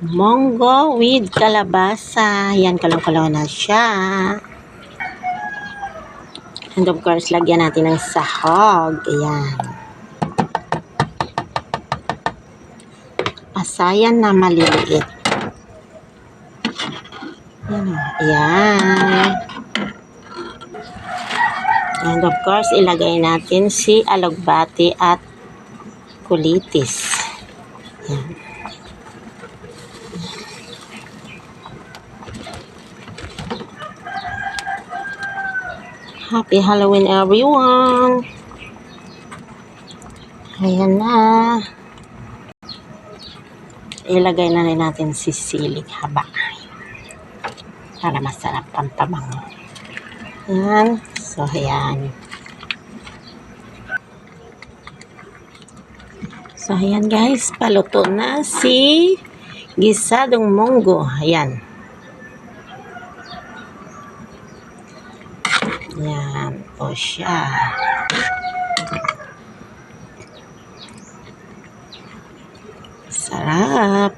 Munggo with kalabasa. Yan, kalong-kalong na siya. And of course, lagyan natin ng sahog. Ayan. Asayan na maliliit. Ayan. And of course, ilagay natin si alugbati at kulitis. Ayan. Happy Halloween everyone! Ayan na. Ilagay na rin natin si siling haba. Para masarap ang pabango. Ayan. So, ayan. So, ayan guys. Paluto na si gisadong munggo. Ayan. Ayan. O siya. Sarap.